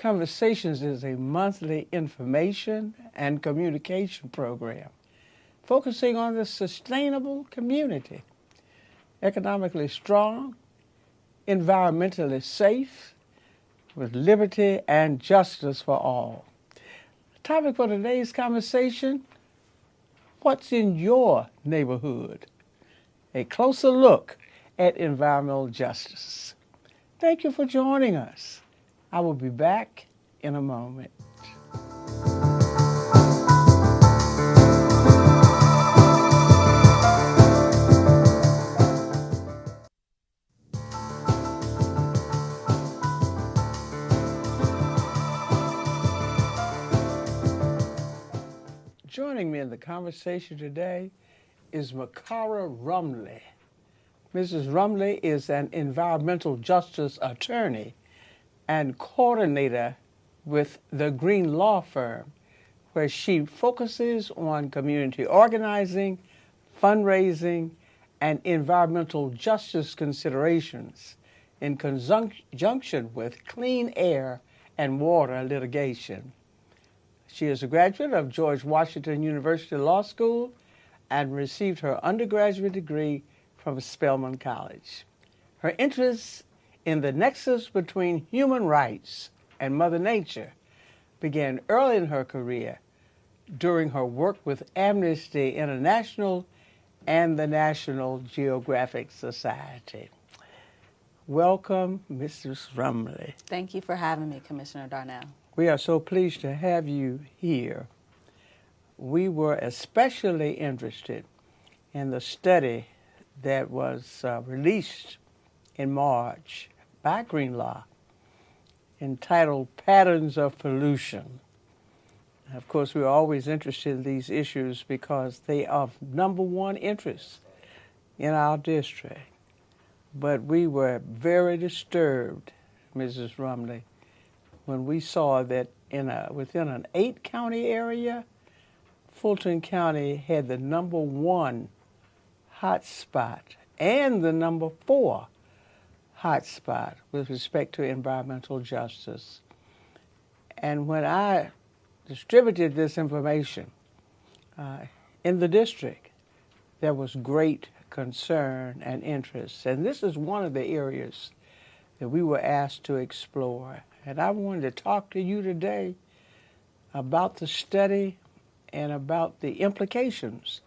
Conversations is a monthly information and communication program focusing on the sustainable community, economically strong, environmentally safe, with liberty and justice for all. The topic for today's conversation, what's in your neighborhood? A closer look at environmental justice. Thank you for joining us. I will be back in a moment. Joining me in the conversation today is MaKara Rumley. Mrs. Rumley is an environmental justice attorney and coordinator with the Green Law Firm, where she focuses on community organizing, fundraising, and environmental justice considerations in conjunction with clean air and water litigation. She is a graduate of George Washington University Law School and received her undergraduate degree from Spelman College. Her interests in the nexus between human rights and Mother Nature began early in her career during her work with Amnesty International and the National Geographic Society. Welcome, Mrs. Rumley. Thank you for having me, Commissioner Darnell. We are so pleased to have you here. We were especially interested in the study that was released in March by Green Law entitled Patterns of Pollution. Of course, we're always interested in these issues because they are of number one interest in our district. But we were very disturbed, Mrs. Rumley, when we saw that within an 8-county area, Fulton County had the number one hot spot and the number 4 hot spot with respect to environmental justice. And when I distributed this information in the district, there was great concern and interest. And this is one of the areas that we were asked to explore. And I wanted to talk to you today about the study and about the implications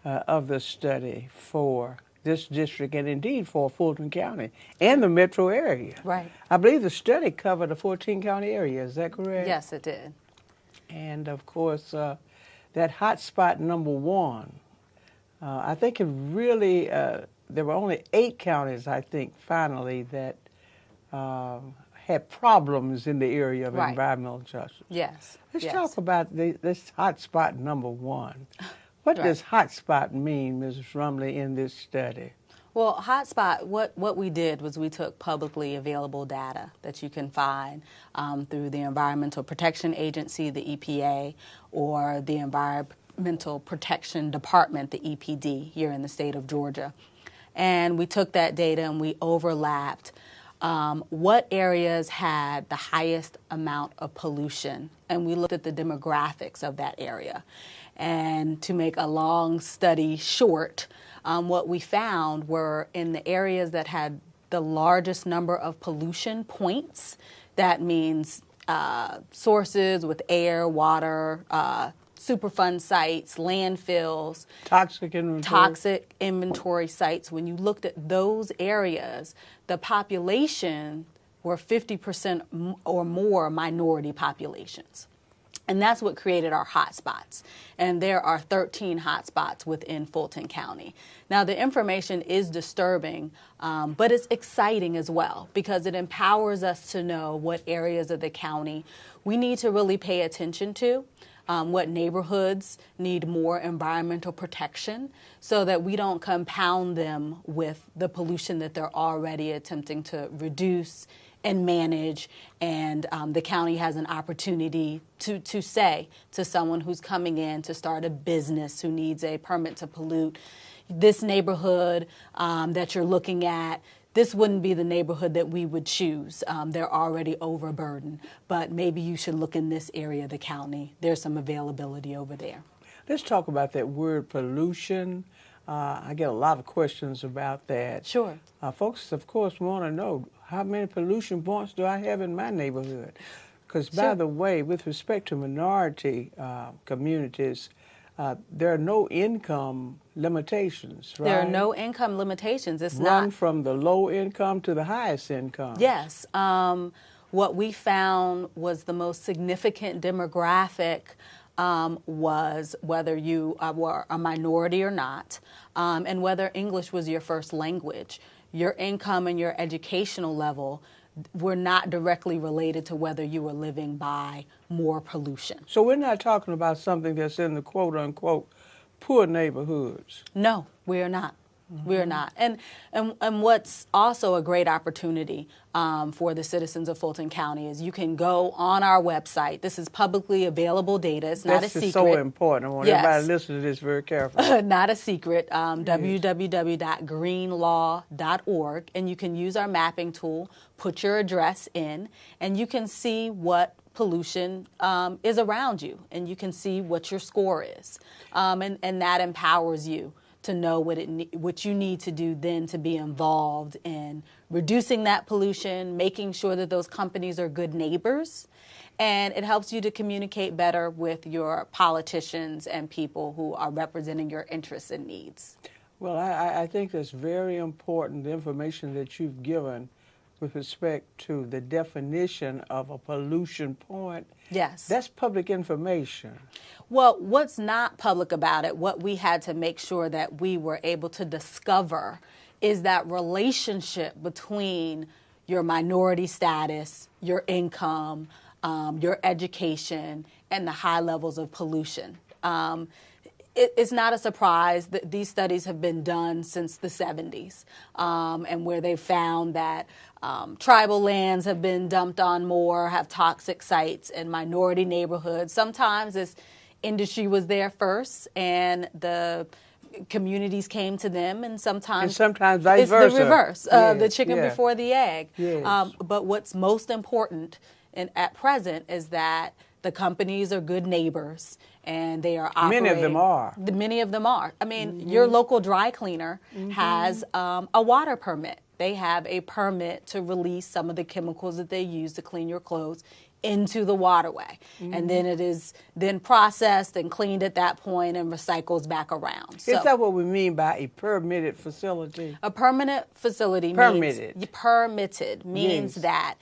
of the study for this district and indeed for Fulton County and the metro area. Right. I believe the study covered a 14-county area. Is that correct? Yes, it did. And of course, that hot spot number 1, I think it really, there were only 8 counties, I think, finally, that had problems in the area of environmental justice. Yes. Let's talk about this hot spot number 1. What does hot spot mean, Mrs. Rumley, in this study? Well, hotspot, what we did was we took publicly available data that you can find through the Environmental Protection Agency, the EPA, or the Environmental Protection Department, the EPD, here in the state of Georgia. And we took that data and we overlapped what areas had the highest amount of pollution. And we looked at the demographics of that area. And to make a long study short, what we found were in the areas that had the largest number of pollution points, that means sources with air, water, Superfund sites, landfills, toxic inventory sites. When you looked at those areas, the population were 50% or more minority populations. And that's what created our hotspots. And there are 13 hotspots within Fulton County. Now, the information is disturbing, but it's exciting as well because it empowers us to know what areas of the county we need to really pay attention to, what neighborhoods need more environmental protection so that we don't compound them with the pollution that they're already attempting to reduce and manage, and the county has an opportunity to say to someone who's coming in to start a business who needs a permit to pollute, this neighborhood that you're looking at, this wouldn't be the neighborhood that we would choose. They're already overburdened, but maybe you should look in this area of the county. There's some availability over there. Let's talk about that word pollution. I get a lot of questions about that. Sure. Folks, of course, want to know how many pollution points do I have in my neighborhood? Because, by Sure. the way, with respect to minority communities, there are no income limitations, right? There are no income limitations. It's Run not from the low income to the highest income. Yes. What we found was the most significant demographic was whether you were a minority or not, and whether English was your first language. Your income and your educational level were not directly related to whether you were living by more pollution. So we're not talking about something that's in the quote-unquote poor neighborhoods. No, we are not. We are not. And what's also a great opportunity for the citizens of Fulton County is you can go on our website. This is publicly available data. It's not a secret. This is so important. I want everybody to listen to this very carefully. Not a secret. www.greenlaw.org. And you can use our mapping tool, put your address in, and you can see what pollution is around you. And you can see what your score is. And that empowers you to know what you need to do then to be involved in reducing that pollution, making sure that those companies are good neighbors, and it helps you to communicate better with your politicians and people who are representing your interests and needs. Well, I think that's very important, the information that you've given with respect to the definition of a pollution point. Yes. That's public information. Well, what's not public about it, what we had to make sure that we were able to discover is that relationship between your minority status, your income, your education, and the high levels of pollution. It's not a surprise that these studies have been done since the 70s, and where they found that tribal lands have been dumped on more, have toxic sites, and minority neighborhoods. Sometimes this industry was there first, and the communities came to them, and sometimes vice versa. It's the reverse, Yes, the chicken before the egg. Yes. But what's most important at present is that the companies are good neighbors, and they are operating. Many of them are. Many of them are. I mean, your local dry cleaner has a water permit. They have a permit to release some of the chemicals that they use to clean your clothes into the waterway. And then it is then processed and cleaned at that point and recycles back around. Is that what we mean by a permitted facility? A permanent facility permitted means that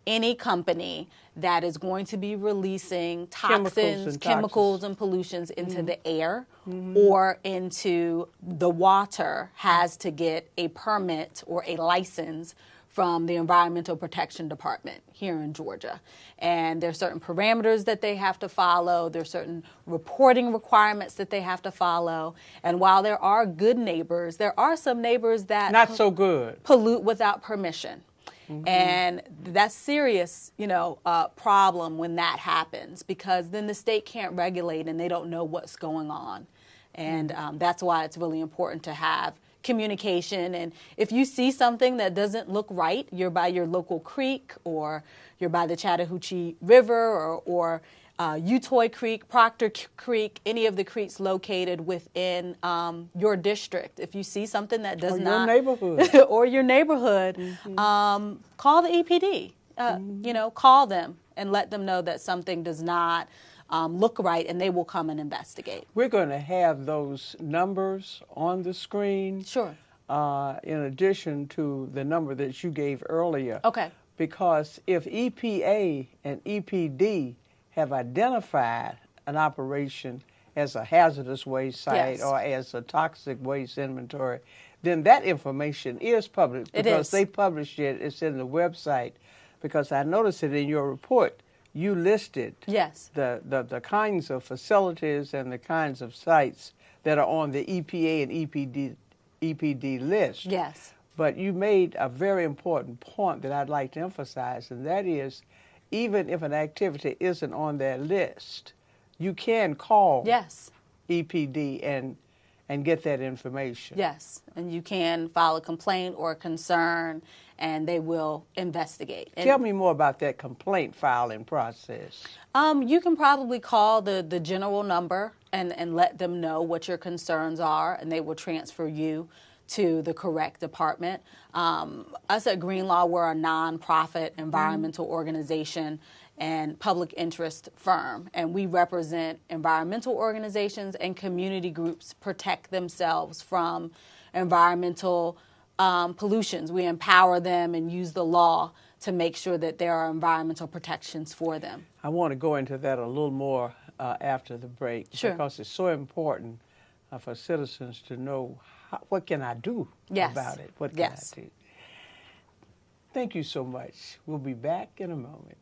any company that is going to be releasing toxins, chemicals and pollutions into the air or into the water has to get a permit or a license from the Environmental Protection Department here in Georgia. And there are certain parameters that they have to follow. There are certain reporting requirements that they have to follow. And while there are good neighbors, there are some neighbors that not so good, pollute without permission. And that's serious, problem when that happens, because then the state can't regulate and they don't know what's going on. And that's why it's really important to have communication. And if you see something that doesn't look right, you're by your local creek, or you're by the Chattahoochee River, or Utoy Creek, Proctor Creek, any of the creeks located within your district. If you see something that does not, your neighborhood, or your neighborhood, call the EPD. Call them and let them know that something does not look right, and they will come and investigate. We're going to have those numbers on the screen. Sure. In addition to the number that you gave earlier. Okay. Because if EPA and EPD have identified an operation as a hazardous waste site or as a toxic waste inventory, then that information is public because they published it. It's in the website. Because I noticed it in your report. You listed the kinds of facilities and the kinds of sites that are on the EPA and EPD list. Yes. But you made a very important point that I'd like to emphasize, and that is, even if an activity isn't on their list, you can call EPD and and get that information. Yes, and you can file a complaint or a concern, and they will investigate. And tell me more about that complaint filing process. You can probably call the general number and let them know what your concerns are, and they will transfer you to the correct department. Us at Green Law, we're a nonprofit environmental organization and public interest firm, and we represent environmental organizations and community groups protect themselves from environmental pollutions. We empower them and use the law to make sure that there are environmental protections for them. I want to go into that a little more after the break, Sure. because it's so important for citizens to know what can I do about it. What can I do? Thank you so much. We'll be back in a moment.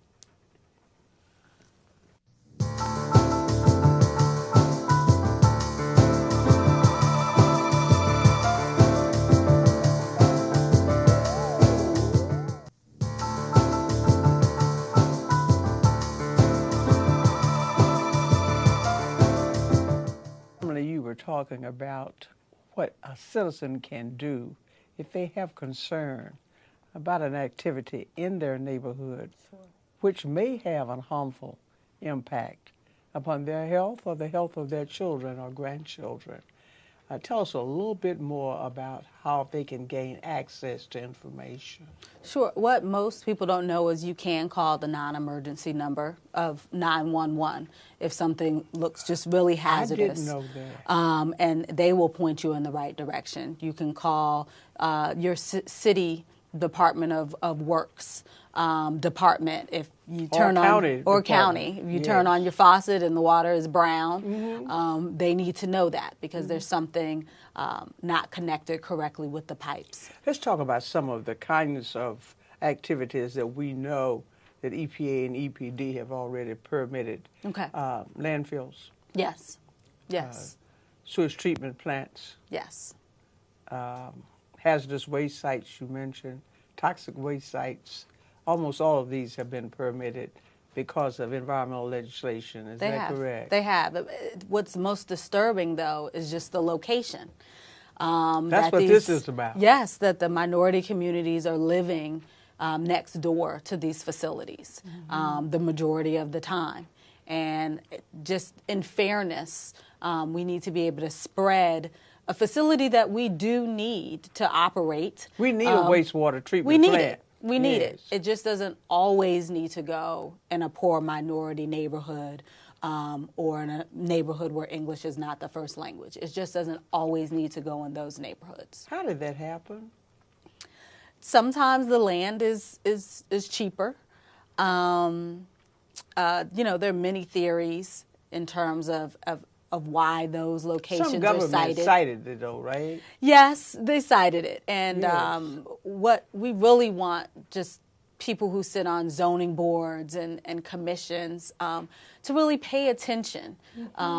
You were talking about what a citizen can do if they have concern about an activity in their neighborhood, which may have a harmful impact upon their health or the health of their children or grandchildren. Tell us a little bit more about how they can gain access to information. Sure. What most people don't know is you can call the non-emergency number of 911 if something looks just really hazardous. I didn't know that. And they will point you in the right direction. You can call your city Department of Works department if you turn county. If you turn on your faucet and the water is brown, they need to know that because there's something not connected correctly with the pipes. Let's talk about some of the kinds of activities that we know that EPA and EPD have already permitted. Okay. Landfills. Yes. Yes. Sewage treatment plants. Yes. Hazardous waste sites you mentioned, toxic waste sites. Almost all of these have been permitted because of environmental legislation. Is that correct? They have. What's most disturbing, though, is just the location. That's what this is about. Yes, that the minority communities are living next door to these facilities the majority of the time. And just in fairness, we need to be able to spread a facility that we do need to operate. We need a wastewater treatment plant. We need it. It just doesn't always need to go in a poor minority neighborhood or in a neighborhood where English is not the first language. It just doesn't always need to go in those neighborhoods. How did that happen? Sometimes the land is cheaper. There are many theories in terms of why those locations are cited. Some government cited it, though, right? Yes, they cited it. And what we really want, just people who sit on zoning boards and commissions, to really pay attention.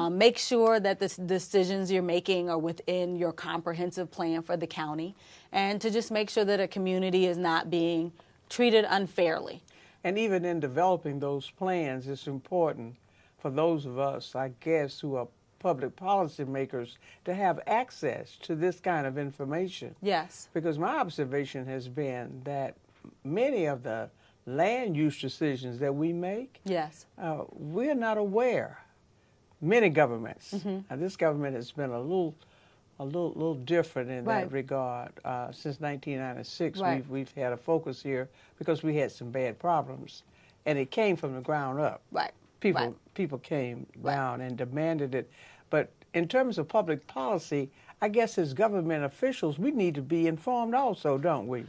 Make sure that the decisions you're making are within your comprehensive plan for the county, and to just make sure that a community is not being treated unfairly. And even in developing those plans, it's important for those of us, I guess, who are public policy makers to have access to this kind of information. Yes. Because my observation has been that many of the land use decisions that we make, we're not aware. Many governments. Now, this government has been a little different in that regard. Since 1996, we've had a focus here because we had some bad problems, and it came from the ground up. Right. People came down and demanded it. But in terms of public policy, I guess as government officials, we need to be informed also, don't we?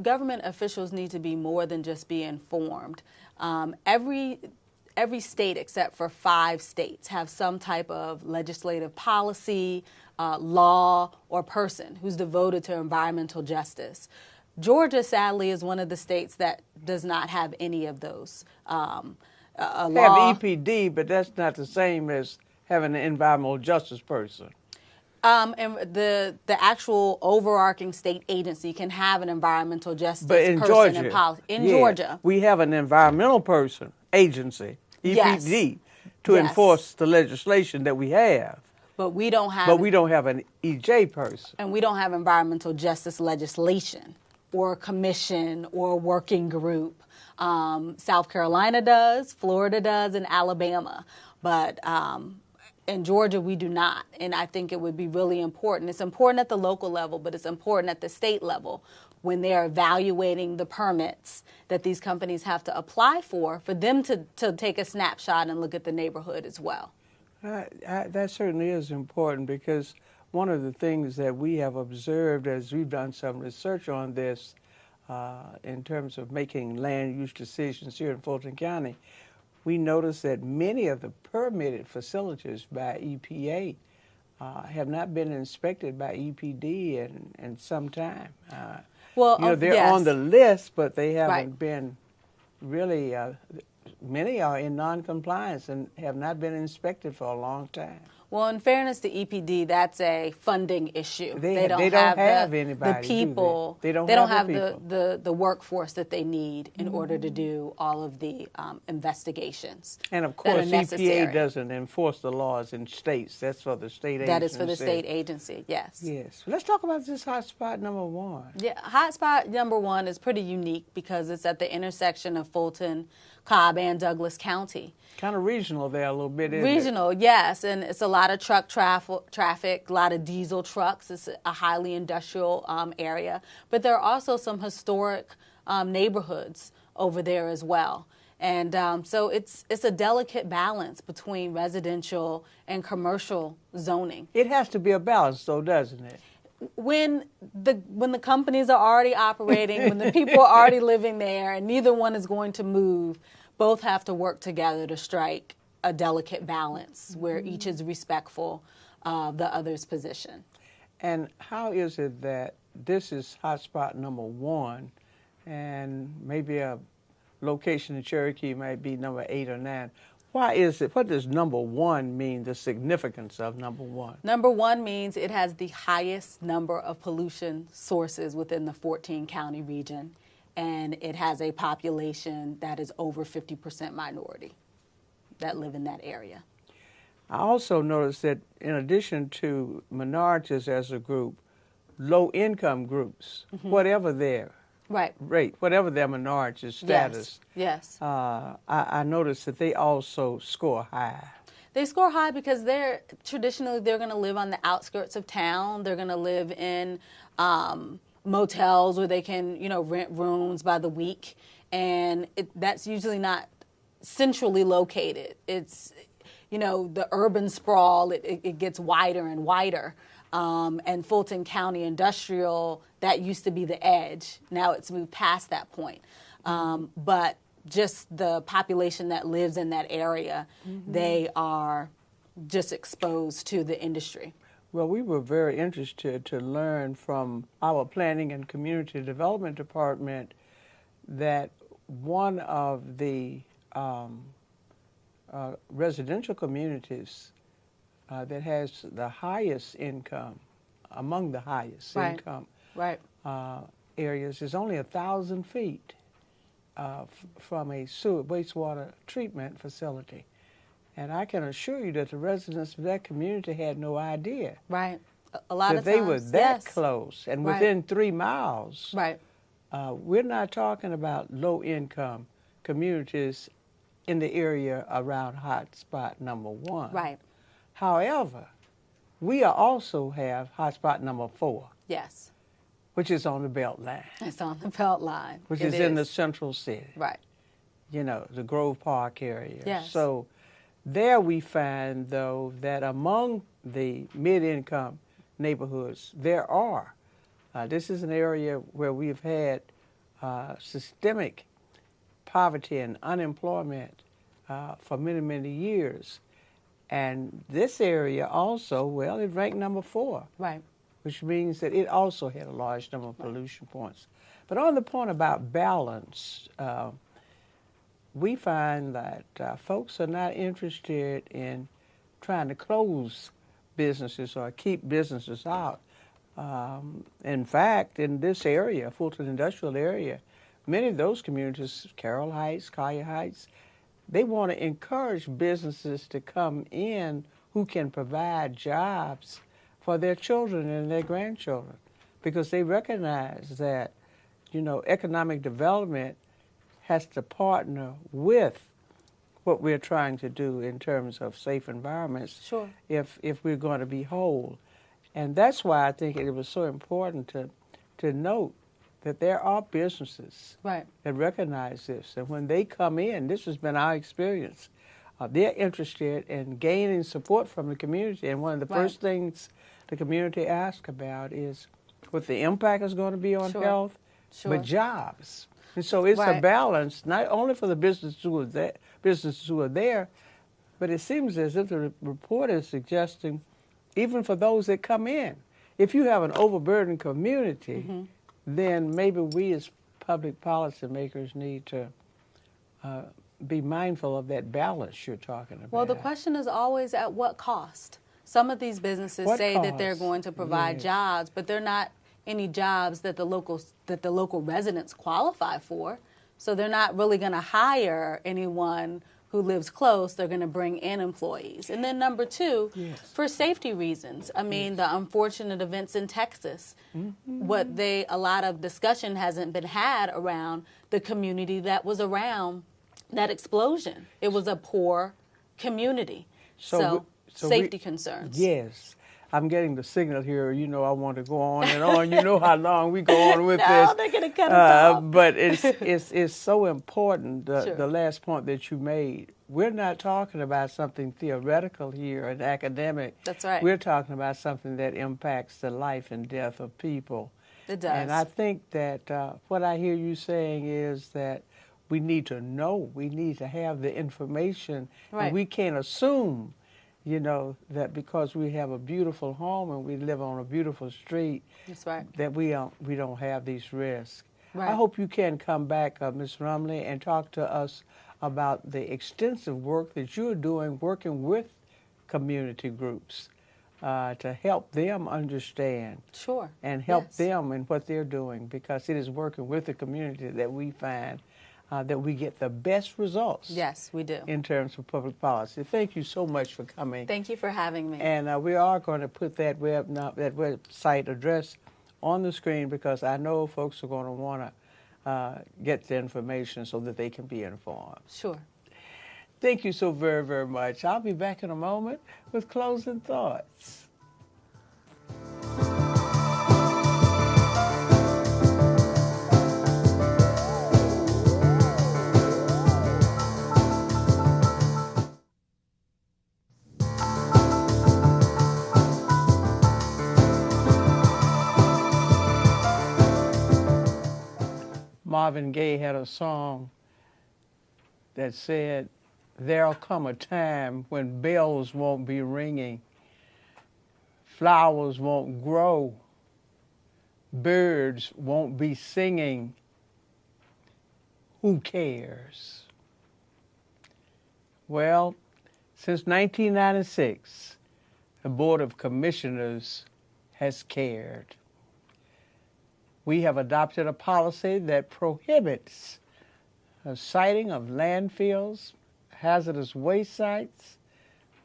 Government officials need to be more than just be informed. Every state except for 5 states have some type of legislative policy, law, or person who's devoted to environmental justice. Georgia, sadly, is one of the states that does not have any of those. Have EPD, but that's not the same as having an environmental justice person. And the actual overarching state agency can have an environmental justice person Georgia, in policy. In Georgia, we have an environmental person agency, EPD, to enforce the legislation that we have. But we don't have. But we don't have an EJ person. And we don't have environmental justice legislation or commission or working group. South Carolina does, Florida does, and Alabama. But in Georgia, we do not. And I think it would be really important. It's important at the local level, but it's important at the state level when they're evaluating the permits that these companies have to apply for them to take a snapshot and look at the neighborhood as well. That certainly is important, because one of the things that we have observed as we've done some research on this in terms of making land use decisions here in Fulton County, we noticed that many of the permitted facilities by EPA have not been inspected by EPD in some time. They're on the list, but they haven't been really, many are in non-compliance and have not been inspected for a long time. Well, in fairness to EPD, that's a funding issue. They don't have anybody, the people. They don't have the workforce that they need in order to do all of the investigations. And of course, EPA doesn't enforce the laws in states. That's for the state agency. That is for the state agency. Yes. Yes. Let's talk about this hotspot number 1. Yeah, hotspot number 1 is pretty unique because it's at the intersection of Fulton, Cobb, and Douglas County. Kind of regional there a little bit, isn't Regional, yes, and it's a lot of truck traffic, a lot of diesel trucks. It's a highly industrial area, but there are also some historic neighborhoods over there as well. And so it's a delicate balance between residential and commercial zoning. It has to be a balance, though, doesn't it? When the companies are already operating, when the people are already living there, and neither one is going to move, both have to work together to strike a delicate balance where each is respectful of the other's position. And how is it that this is hotspot number 1, and maybe a location in Cherokee might be number 8 or 9? Why is it? What does number 1 mean, the significance of number 1? Number 1 means it has the highest number of pollution sources within the 14-county region, and it has a population that is over 50% minority that live in that area. I also noticed that in addition to minorities as a group, low-income groups, whatever their rate, whatever their minority status, yes. I noticed that they also score high. They score high because they're going to live on the outskirts of town. They're going to live in motels where they can, rent rooms by the week, and that's usually not centrally located. It's, the urban sprawl. It gets wider and wider. And Fulton County Industrial, that used to be the edge. Now it's moved past that point. But just the population that lives in that area, they are just exposed to the industry. Well, we were very interested to learn from our Planning and Community Development Department that one of the residential communities that has the highest income, among the highest income areas, is only 1,000 feet from a wastewater treatment facility. And I can assure you that the residents of that community had no idea. Right. A lot of times. That they were that close and within 3 miles. Right. We're not talking about low-income communities in the area around hotspot number 1. Right. However, we also have hotspot number 4. Yes. Which is on the belt line. It's on the belt line. Which is in the central city. Right. The Grove Park area. Yes. So there we find, though, that among the mid-income neighborhoods, there are. This is an area where we've had systemic poverty and unemployment for many, many years. And this area also, it ranked number 4. Right. Which means that it also had a large number of pollution points. But on the point about balance, we find that folks are not interested in trying to close businesses or keep businesses out. In fact, in this area, Fulton Industrial area, many of those communities, Carroll Heights, Collier Heights, they want to encourage businesses to come in who can provide jobs for their children and their grandchildren, because they recognize that, economic development has to partner with what we're trying to do in terms of safe environments. Sure. If we're going to be whole. And that's why I think it was so important to note that there are businesses Right. that recognize this. And when they come in, this has been our experience, they're interested in gaining support from the community. And one of the Right. first things the community asks about is what the impact is going to be on Sure. health, Sure. but jobs. And so it's a Right. balance, not only for the businesses who are there, but it seems as if the report is suggesting even for those that come in. If you have an overburdened community, then maybe we as public policy makers need to be mindful of that balance you're talking about. Well, the question is always at what cost? Some of these businesses What say that they're cost? going to provide Yes. jobs, but they're not any jobs that the local residents qualify for. So they're not really going to hire anyone who lives close. They're going to bring in employees. And then number two, Yes. for safety reasons. I mean, the unfortunate events in Texas, a lot of discussion hasn't been had around the community that was around that explosion. It was a poor community. So safety concerns. Yes. I'm getting the signal here. I want to go on and on. You know how long we go on with No, this. they're going to cut us off. But it's so important, Sure. the last point that you made. We're not talking about something theoretical here and academic. That's right. We're talking about something that impacts the life and death of people. It does. And I think that what I hear you saying is that we need to know, we need to have the information, Right. and we can't assume, that because we have a beautiful home and we live on a beautiful street, That's right. that we don't have these risks. Right. I hope you can come back, Ms. Rumley, and talk to us about the extensive work that you're doing, working with community groups to help them understand. Sure. And help Yes. them in what they're doing, because it is working with the community that we find that we get the best results. Yes, we do. In terms of public policy. Thank you so much for coming. Thank you for having me. And we are going to put that website address on the screen, because I know folks are going to want to get the information so that they can be informed. Sure. Thank you so very, very much. I'll be back in a moment with closing thoughts. Marvin Gaye had a song that said, "There'll come a time when bells won't be ringing, flowers won't grow, birds won't be singing. Who cares?" Well, since 1996, the Board of Commissioners has cared. We have adopted a policy that prohibits the siting of landfills, hazardous waste sites,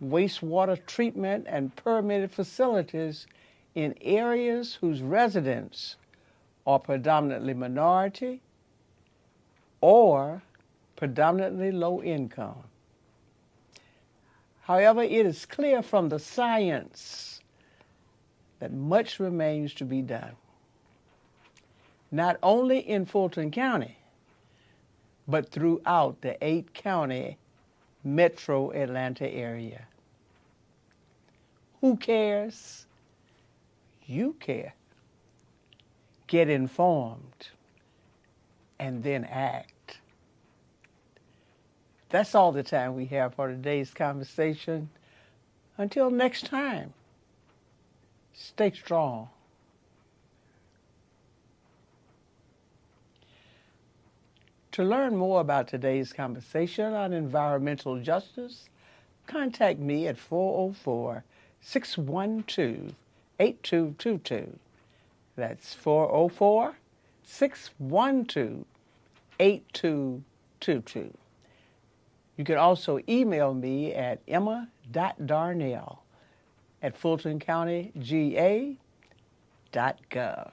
wastewater treatment, and permitted facilities in areas whose residents are predominantly minority or predominantly low income. However, it is clear from the science that much remains to be done, not only in Fulton County, but throughout the 8-county metro Atlanta area. Who cares? You care. Get informed and then act. That's all the time we have for today's conversation. Until next time, stay strong. To learn more about today's conversation on environmental justice, contact me at 404-612-8222. That's 404-612-8222. You can also email me at emma.darnell at fultoncountyga.gov.